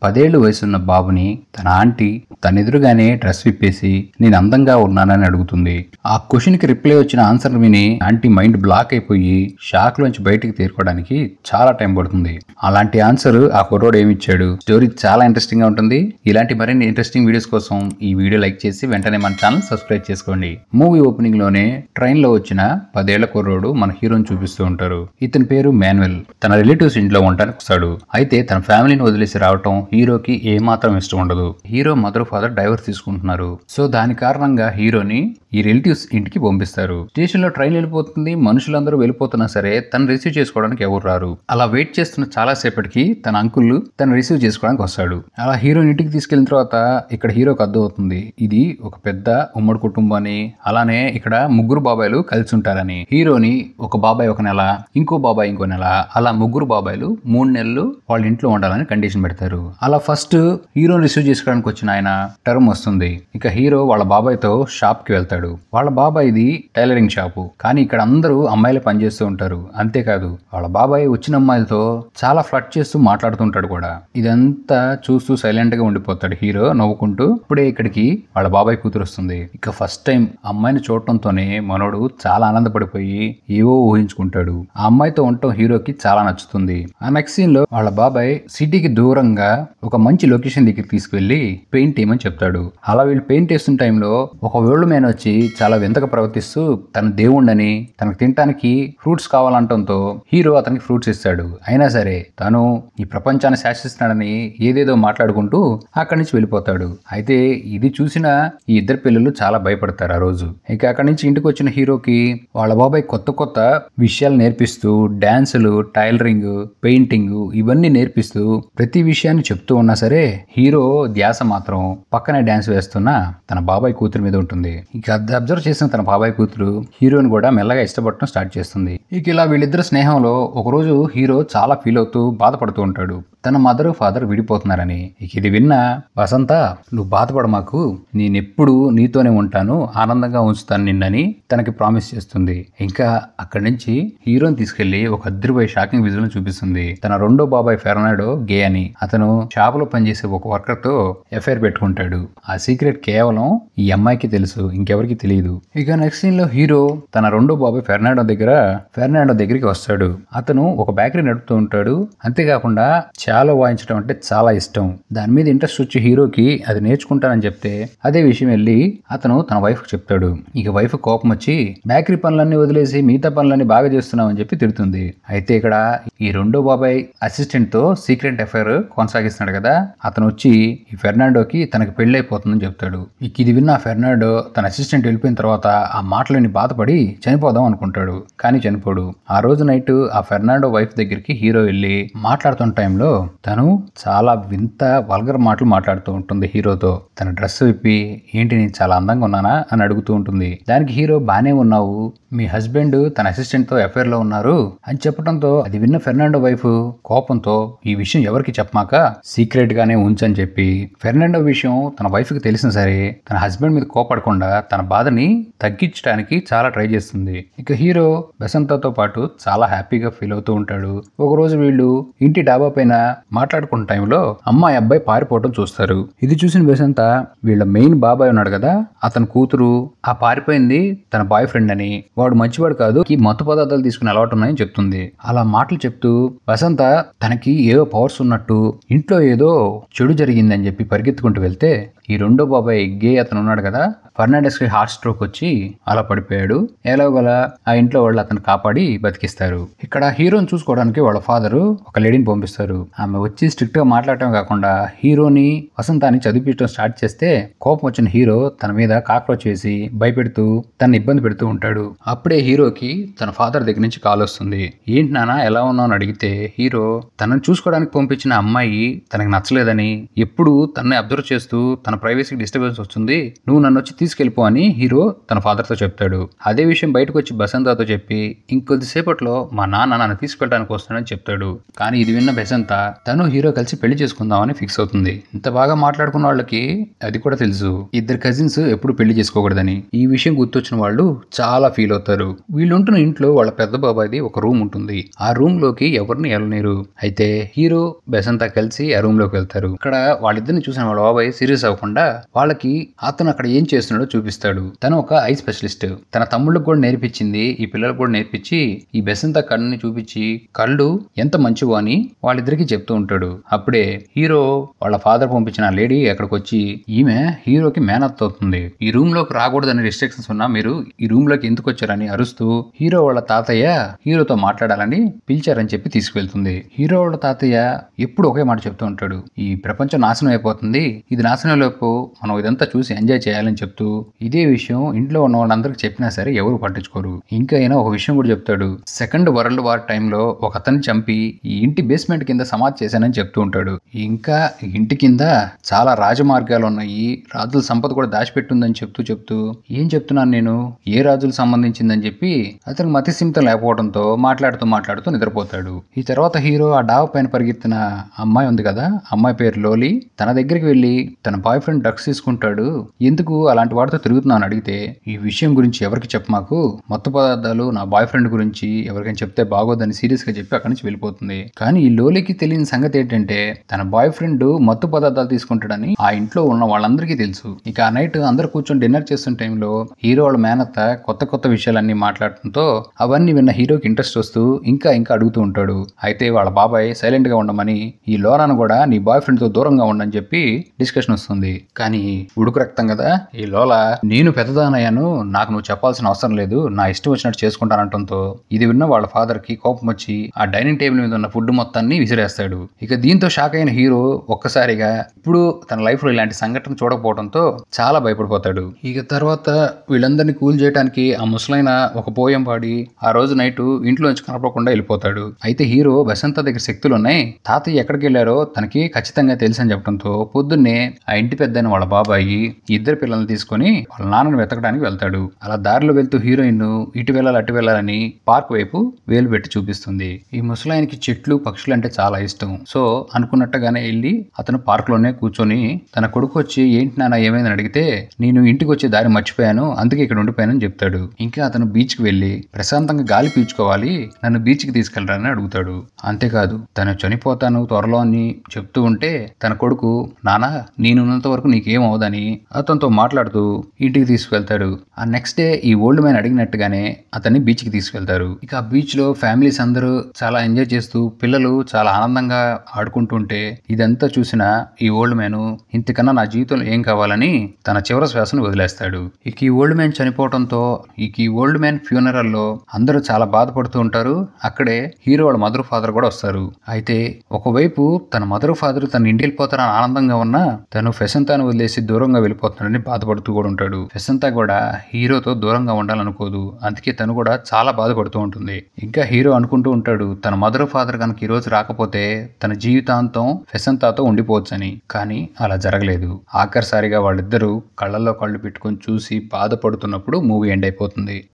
10 ఏళ్ల వయసున్న బాబుని తన ఆంటీ తన ఎదురుగానే డ్రెస్ విప్పేసి నేను అందంగా ఉన్నానని అడుగుతుంది. ఆ క్వశ్చన్ కి రిప్లై వచ్చిన ఆన్సర్ విని ఆంటీ మైండ్ బ్లాక్ అయిపోయి షాక్ లోంచి బయటికి తేరుకోవడానికి చాలా టైం పడుతుంది. అలాంటి ఆన్సర్ ఆ కుర్రోడు ఏమిచ్చాడు? స్టోరీ చాలా ఇంట్రెస్టింగ్ గా ఉంటుంది. ఇలాంటి మరిన్ని ఇంట్రెస్టింగ్ వీడియోస్ కోసం ఈ వీడియో లైక్ చేసి వెంటనే మన ఛానల్ సబ్స్క్రైబ్ చేసుకోండి. మూవీ ఓపెనింగ్ లోనే ట్రైన్ లో వచ్చిన 10 ఏళ్ల కుర్రోడు మన హీరోని చూపిస్తూ ఉంటారు. ఇతని పేరు మాన్యువల్. తన రిలేటివ్స్ ఇంట్లో ఉండడానికి వస్తాడు. అయితే తన ఫ్యామిలీని వదిలేసి రావటం హీరోకి ఏమాత్రం ఇష్టం ఉండదు. హీరో మదర్ ఫాదర్ డైవర్స్ తీసుకుంటున్నారు. సో దాని కారణంగా హీరోని ఈ రిలేటివ్స్ ఇంటికి పంపిస్తారు. స్టేషన్ లో ట్రైన్ వెళ్ళిపోతుంది. మనుషులందరూ వెళ్ళిపోతున్నా సరే తను రిసీవ్ చేసుకోవడానికి ఎవరు రారు. అలా వెయిట్ చేస్తున్న చాలా సేపటికి తన అంకుల్ తను రిసీవ్ చేసుకోవడానికి వస్తాడు. అలా హీరోని ఇంటికి తీసుకెళ్లిన తర్వాత ఇక్కడ హీరోకి అర్థం అవుతుంది ఇది ఒక పెద్ద ఉమ్మడి కుటుంబం అని, అలానే ఇక్కడ ముగ్గురు బాబాయిలు కలిసి ఉంటారని. హీరోని ఒక బాబాయ్ ఒక నెల, ఇంకో బాబాయ్ ఇంకో నెల, అలా ముగ్గురు బాబాయిలు 3 నెలలు వాళ్ళ ఇంట్లో ఉండాలని కండిషన్ పెడతారు. అలా ఫస్ట్ హీరోని రిసీవ్ చేసుకోవడానికి వచ్చిన ఆయన టర్మ్ వస్తుంది. ఇక హీరో వాళ్ళ బాబాయ్తో షాప్ కి వెళ్తాడు. వాళ్ళ బాబాయ్ది టైలరింగ్ షాపు. కానీ ఇక్కడ అందరూ అమ్మాయిలు పనిచేస్తూ ఉంటారు. అంతేకాదు వాళ్ళ బాబాయ్ వచ్చిన అమ్మాయిలతో చాలా ఫ్లర్ట్ చేస్తూ మాట్లాడుతుంటాడు కూడా. ఇదంతా చూస్తూ సైలెంట్ గా ఉండిపోతాడు హీరో నవ్వుకుంటూ. ఇప్పుడే ఇక్కడికి వాళ్ళ బాబాయ్ కూతురు వస్తుంది. ఇక ఫస్ట్ టైం అమ్మాయిని చూడటంతోనే మనోడు చాలా ఆనందపడిపోయి ఏవో ఊహించుకుంటాడు. ఆ అమ్మాయితో ఉండటం హీరోకి చాలా నచ్చుతుంది. ఆ నెక్స్ట్ సీన్ లో వాళ్ళ బాబాయ్ సిటీకి దూరంగా ఒక మంచి లొకేషన్ దగ్గర తీసుకువెళ్లి పెయింట్ వేయమని చెప్తాడు. అలా వీళ్ళు పెయింట్ వేస్తున్న టైంలో ఒక ఓల్డ్ మ్యాన్ వచ్చి చాలా వింతగా ప్రవర్తిస్తూ తన దేవుణ్ణని తనకు తినడానికి ఫ్రూట్స్ కావాలంటంతో హీరో అతనికి ఫ్రూట్స్ ఇస్తాడు. అయినా సరే తను ఈ ప్రపంచాన్ని శాసిస్తున్నాడని ఏదేదో మాట్లాడుకుంటూ అక్కడి నుంచి వెళ్ళిపోతాడు. అయితే ఇది చూసిన ఈ ఇద్దరు పిల్లలు చాలా భయపడతారు ఆ రోజు. ఇక అక్కడి నుంచి ఇంటికి వచ్చిన హీరోకి వాళ్ళ బాబాయ్ కొత్త కొత్త విషయాలు నేర్పిస్తూ డాన్సులు, టైలరింగ్, పెయింటింగ్ ఇవన్నీ నేర్పిస్తూ ప్రతి విషయాన్ని చెప్తూ ఉన్నా సరే హీరో ధ్యాస మాత్రం పక్కనే డాన్స్ వేస్తున్న తన బాబాయ్ కూతురు మీద ఉంటుంది. ఇక అది అబ్జర్వ్ చేసిన తన బాబాయ్ కూతురు హీరోని కూడా మెల్లగా ఇష్టపడటం స్టార్ట్ చేస్తుంది. ఇక ఇలా వీళ్ళిద్దరు స్నేహంలో ఒకరోజు హీరో చాలా ఫీల్ అవుతూ బాధపడుతూ ఉంటాడు. తన మదర్ ఫాదర్ విడిపోతున్నారని. ఇక ఇది విన్న వసంత నువ్వు బాధపడ మాకు, నేనెప్పుడు నీతోనే ఉంటాను, ఆనందంగా ఉంచుతాను నిన్నని తనకి ప్రామిస్ చేస్తుంది. ఇంకా అక్కడి నుంచి హీరోని తీసుకెళ్లి ఒక అద్దరిపోయే షాకింగ్ విజువల్ చూపిస్తుంది. తన రెండో బాబాయ్ ఫెర్నాడో గే అని అతను షాప్ లో పనిచేసే ఒక వర్కర్ తో ఎఫైర్ పెట్టుకుంటాడు. ఆ సీక్రెట్ కేవలం ఈ అమ్మాయికి తెలుసు, ఇంకెవరికి తెలియదు. ఇక నెక్స్ట్ సీన్ లో హీరో తన రెండో బాబాయ్ ఫెర్నాడో దగ్గరికి వస్తాడు. అతను ఒక బేకరీ నడుపుతూ ఉంటాడు. అంతేకాకుండా చాలా వాయించడం అంటే చాలా ఇష్టం. దాని మీద ఇంట్రెస్ట్ వచ్చి హీరోకి అది నేర్చుకుంటానని చెప్తే అదే విషయం వెళ్ళి అతను తన వైఫ్ కి చెప్తాడు. ఇక వైఫ్ కోపం వచ్చి బేకరీ పనులన్నీ వదిలేసి మిగతా పనులన్నీ బాగా చేస్తున్నావు అని చెప్పి తిడుతుంది. అయితే ఇక్కడ ఈ రెండో బాబాయ్ అసిస్టెంట్ తో సీక్రెట్ అఫైర్ కొనసాగిస్తున్నాడు కదా, అతను వచ్చి ఈ ఫెర్నాండోకి తనకి పెళ్లి అయిపోతుందని చెప్తాడు. ఇక ఇది విన్న ఫెర్నాండో తన అసిస్టెంట్ వెళ్ళిపోయిన తర్వాత ఆ మాటలని బాధపడి చనిపోదాం అనుకుంటాడు. కానీ చనిపోడు. ఆ రోజు నైట్ ఆ ఫెర్నాండో వైఫ్ దగ్గరికి హీరో వెళ్ళి మాట్లాడుతున్న టైంలో తను చాలా వింత వల్గర్ మాటలు మాట్లాడుతూ ఉంటుంది హీరోతో. తన డ్రెస్ విప్పి ఏంటి నేను చాలా అందంగా ఉన్నానా అని అడుగుతూ ఉంటుంది. దానికి హీరో బానే ఉన్నావు, మీ హస్బెండ్ తన అసిస్టెంట్ తో అఫైర్ లో ఉన్నారు అని చెప్పడంతో అది విన్న ఫెర్నాండో వైఫ్ కోపంతో ఈ విషయం ఎవరికి చెప్పమాక సీక్రెట్ గానే ఉంచని చెప్పి ఫెర్నాండో విషయం తన వైఫ్ కి తెలిసిన సరే తన హస్బెండ్ మీద కోపడకుండా తన బాధని తగ్గించడానికి చాలా ట్రై చేస్తుంది. ఇక హీరో బసంతతో పాటు చాలా హ్యాపీగా ఫీల్ అవుతూ ఉంటాడు. ఒక రోజు వీళ్ళు ఇంటి డాబా పైన మాట్లాడుకున్న టైంలో అమ్మాయి అబ్బాయి పారిపోవడం చూస్తారు. ఇది చూసిన బసంత వీళ్ళ మెయిన్ బాబాయ్ ఉన్నాడు కదా అతని కూతురు ఆ పారిపోయింది తన బాయ్ ఫ్రెండ్ అని, వాడు మంచివాడు కాదు, ఈ మత్తు పదార్థాలు తీసుకుని అలవాటు ఉన్నాయని చెప్తుంది. అలా మాటలు చెప్తూ వసంత తనకి ఏదో పవర్స్ ఉన్నట్టు ఇంట్లో ఏదో చెడు జరిగిందని చెప్పి పరిగెత్తుకుంటూ వెళ్తే ఈ రెండో బాబాయ్ గే అతను ఉన్నాడు కదా ఫెర్నాండెస్ కి హార్ట్ స్ట్రోక్ వచ్చి అలా పడిపోయాడు. ఎలాగోల ఆ ఇంట్లో వాళ్ళు అతను కాపాడి బతికిస్తారు. ఇక్కడ హీరోని చూసుకోవడానికి వాళ్ళ ఫాదర్ ఒక లేడీని పంపిస్తారు. ఆమె వచ్చి స్ట్రిక్ట్ గా మాట్లాడటం కాకుండా హీరోని వసంతాన్ని చదివించడం స్టార్ట్ చేస్తే కోపం వచ్చిన హీరో తన మీద కాక్రోచ్ వేసి భయపెడుతూ తన ఇబ్బంది పెడుతూ ఉంటాడు. అప్పుడే హీరోకి తన ఫాదర్ దగ్గర నుంచి కాల్ వస్తుంది. ఏంటి నాన్న ఎలా ఉన్నావు అని అడిగితే హీరో తనను చూసుకోవడానికి పంపించిన అమ్మాయి తనకు నచ్చలేదని, ఎప్పుడు తనని అబ్జర్వ్ చేస్తూ తన ప్రైవసీకి డిస్టర్బెన్స్ వస్తుంది, నువ్వు నన్ను వచ్చి తీసుకెళ్లిపో అని హీరో తన ఫాదర్ తో చెప్తాడు. అదే విషయం బయటకు వచ్చి బసంతతో చెప్పి ఇంకొద్దిసేపట్లో మా నాన్న నన్ను తీసుకెళ్ళడానికి వస్తాడని చెప్తాడు. కానీ ఇది విన్న బసంత తను హీరో కలిసి పెళ్లి చేసుకుందామని ఫిక్స్ అవుతుంది. ఇంత బాగా మాట్లాడుకున్న వాళ్ళకి అది కూడా తెలుసు ఇద్దరు కజిన్స్ ఎప్పుడు పెళ్లి చేసుకోకూడదని. ఈ విషయం గుర్తొచ్చిన వాళ్ళు చాలా ఫీల్ అవుతారు. వీళ్ళు ఉంటున్న ఇంట్లో వాళ్ళ పెద్ద బాబాయ్ది ఒక రూమ్ ఉంటుంది. ఆ రూమ్ లోకి ఎవరిని వెళ్ళలేరు. అయితే హీరో బసంత కలిసి ఆ రూమ్ లోకి వెళ్తారు. ఇక్కడ వాళ్ళిద్దరిని చూసిన వాళ్ళ బాబాయ్ సీరియస్ అవ్వకుండా వాళ్ళకి అతను అక్కడ ఏం చేస్తున్నాడో చూపిస్తాడు. తను ఒక ఐ స్పెషలిస్ట్. తన తమ్ముళ్ళకి కూడా నేర్పించింది, ఈ పిల్లలకు కూడా నేర్పించి ఈ బెసంత కళ్ళని చూపించి కళ్ళు ఎంత మంచివో అని వాళ్ళిద్దరికి చెప్తూ ఉంటాడు. అప్పుడే హీరో వాళ్ళ ఫాదర్ పంపించిన లేడీ అక్కడికి వచ్చి ఈమె హీరోకి మేనత్ అవుతుంది. ఈ రూమ్ లోకి రాకూడదని రిస్ట్రిక్షన్స్ ఉన్నా మీరు ఈ రూమ్ లోకి ఎందుకు వచ్చారని అరుస్తూ హీరో వాళ్ళ తాతయ్య హీరోతో మాట్లాడాలని పిలిచారని చెప్పి తీసుకువెళ్తుంది. హీరో వాళ్ళ తాతయ్య ఎప్పుడు ఒకే మాట చెప్తూ ఉంటాడు, ఈ ప్రపంచం నాశనం అయిపోతుంది, ఇది నాశనం లోపు మనం ఇదంతా చూసి ఎంజాయ్ చేయాలని చెప్తూ ఇదే విషయం ఇంట్లో ఉన్న వాళ్ళందరికి చెప్పినా సరే ఎవరు పట్టించుకోరు. ఇంకా అయినా ఒక విషయం కూడా చెప్తాడు, సెకండ్ వరల్డ్ వార్ టైంలో ఒక అతన్ని చంపి ఈ ఇంటి బేస్మెంట్ కింద సమాధి చేశానని చెప్తూ ఉంటాడు. ఇంకా ఇంటి కింద చాలా రాజమార్గాలు ఉన్నాయి, రాజుల సంపద కూడా దాచిపెట్టుందని చెప్తూ ఏం చెప్తున్నాను నేను, ఏ రాజులకు సంబంధించిందని చెప్పి అతనికి మతిస్థిమితం లేకపోవడంతో మాట్లాడుతూ నిద్రపోతాడు. ఈ తర్వాత హీరో ఆ డాబా పైన పరిగెత్తిన అమ్మాయి ఉంది కదా, అమ్మాయి పేరు లోలి, తన దగ్గరికి వెళ్లి తన బాయ్ ఫ్రెండ్ డ్రగ్స్ తీసుకుంటాడు, ఎందుకు అలాంటి వాడితో తిరుగుతున్నాను అడిగితే ఈ విషయం గురించి ఎవరికి చెప్పమాకు, మత్తు పదార్థాలు నా బాయ్ ఫ్రెండ్ గురించి ఎవరికైనా చెప్తే బాగోదని సీరియస్ గా చెప్పి అక్కడి నుంచి వెళ్ళిపోతుంది. కానీ ఈ లోలికి తెలియని సంగతి ఏంటంటే తన బాయ్ ఫ్రెండ్ మత్తు పదార్థాలు తీసుకుంటాడని ఆ ఇంట్లో ఉన్న వాళ్ళందరికీ తెలుసు. ఇక ఆ నైట్ అందరు కూర్చొని డిన్నర్ చేస్తున్న టైంలో హీరో వాళ్ళ మేనత్త కొత్త విషయాలన్నీ మాట్లాడటంతో అవన్నీ విన్న హీరోకి ఇంట్రెస్ట్ వస్తూ ఇంకా అడుగుతూ ఉంటాడు. అయితే వాళ్ళ బాబాయ్ సైలెంట్ గా ఉండమని, ఈ లోరాను కూడా నీ బాయ్ ఫ్రెండ్ తో దూరంగా ఉండని చెప్పి డిస్కషన్ వస్తుంది. కానీ ఉడుకు రక్తం కదా ఈ లోలా, నేను పెద్దదానయ్యాను, నాకు నువ్వు చెప్పాల్సిన అవసరం లేదు, నా ఇష్టం వచ్చినట్టు చేసుకుంటానంటంతో ఇది విన్న వాళ్ళ ఫాదర్ కి కోపం వచ్చి ఆ డైనింగ్ టేబుల్ మీద ఉన్న ఫుడ్ మొత్తాన్ని విసిరేస్తాడు. ఇక దీంతో షాక్ అయిన హీరో ఒక్కసారిగా ఇప్పుడు తన లైఫ్ లో ఇలాంటి సంఘటన చూడకపోవడంతో చాలా భయపడిపోతాడు. ఇక తర్వాత వీళ్ళందరినీ కూల్ చేయడానికి ఆ ముసలైన ఒక పోయం పాడి ఆ రోజు నైట్ ఇంట్లోంచి కనపడకుండా వెళ్ళిపోతాడు. అయితే హీరో బసంత దగ్గర శక్తులు ఉన్నాయి, తాతయ్య ఎక్కడికి వెళ్ళారో తనకి ఖచ్చితంగా తెలుసు అని చెప్పడంతో పొద్దున్నే ఆ ఇంటి పెద్దైన వాళ్ళ బాబాయి ఇద్దరు పిల్లల్ని తీసుకుని వాళ్ళ నాన్నని వెతకడానికి వెళ్తాడు. అలా దారిలో వెళ్తూ హీరోయిన్ ఇటు వెళ్ళాలి అటు వెళ్ళాలని పార్క్ వైపు వేలు పెట్టి చూపిస్తుంది. ఈ ముసలాయనకి చెట్లు పక్షులు అంటే చాలా ఇష్టం. సో అనుకున్నట్టుగానే వెళ్ళి అతను పార్క్ లోనే కూర్చొని తన కొడుకు వచ్చి ఏంటి నాన్న ఏమైందని అడిగితే నేను ఇంటికి వచ్చే దారి మర్చిపోయాను, అందుకే ఇక్కడ ఉండిపోయానని చెప్తాడు. ఇంకా అతను బీచ్ కి వెళ్లి ప్రశాంతంగా గాలి పీల్చుకోవాలి, నన్ను బీచ్ కి తీసుకెళ్లారని అడుగుతాడు. అంతేకాదు తను చనిపోతాను త్వరలో అని చెప్తూ ఉంటే తన కొడుకు నానా నేనున్నంత వరకు నీకేం అవదని అతనితో మాట్లాడుతూ ఇంటికి తీసుకువెళ్తాడు. ఆ నెక్స్ట్ డే ఈ ఓల్డ్ మ్యాన్ అడిగినట్టుగానే అతన్ని బీచ్ కి తీసుకెళ్తారు. ఇక ఆ బీచ్ లో ఫ్యామిలీస్ అందరూ చాలా ఎంజాయ్ చేస్తూ పిల్లలు చాలా ఆనందంగా ఆడుకుంటుంటే ఇదంతా చూసిన ఈ ఓల్డ్ మ్యాన్ ఇంతకన్నా నా జీవితంలో ఏం కావాలని తన చివరి శ్వాసను వదిలేస్తాడు. ఇక ఈ ఓల్డ్ మ్యాన్ చనిపోవడంతో ఈ ఓల్డ్ మ్యాన్ ఫ్యూనరల్ లో అందరూ చాలా బాధపడుతూ ఉంటారు. అక్కడే హీరో వాళ్ళ మదర్ ఫాదర్ కూడా వస్తారు. అయితే ఒకవైపు తన మదర్ ఫాదర్ తన ఇంటికి వెళ్ళిపోతారని ఆనందంగా ఉన్నా తను ఫెసంతాను వదిలేసి దూరంగా వెళ్ళిపోతున్నాడని బాధపడుతూ కూడా ఉంటాడు. ఫెసంతా కూడా హీరోతో దూరంగా ఉండాలనుకోదు, అందుకే తను కూడా చాలా బాధపడుతూ ఉంటుంది. ఇంకా హీరో అనుకుంటూ ఉంటాడు తన మదర్ ఫాదర్ కనుక ఈ రోజు రాకపోతే తన జీవితాంతం ఫెసంతాతో ఉండిపోవచ్చని. కానీ అలా జరగలేదు. ఆఖరిసారిగా వాళ్ళిద్దరూ కళ్ళల్లో కళ్ళు పెట్టుకొని చూసి బాధపడుతున్నప్పుడు మూవీ ఎండ్ అయిపోతుంది.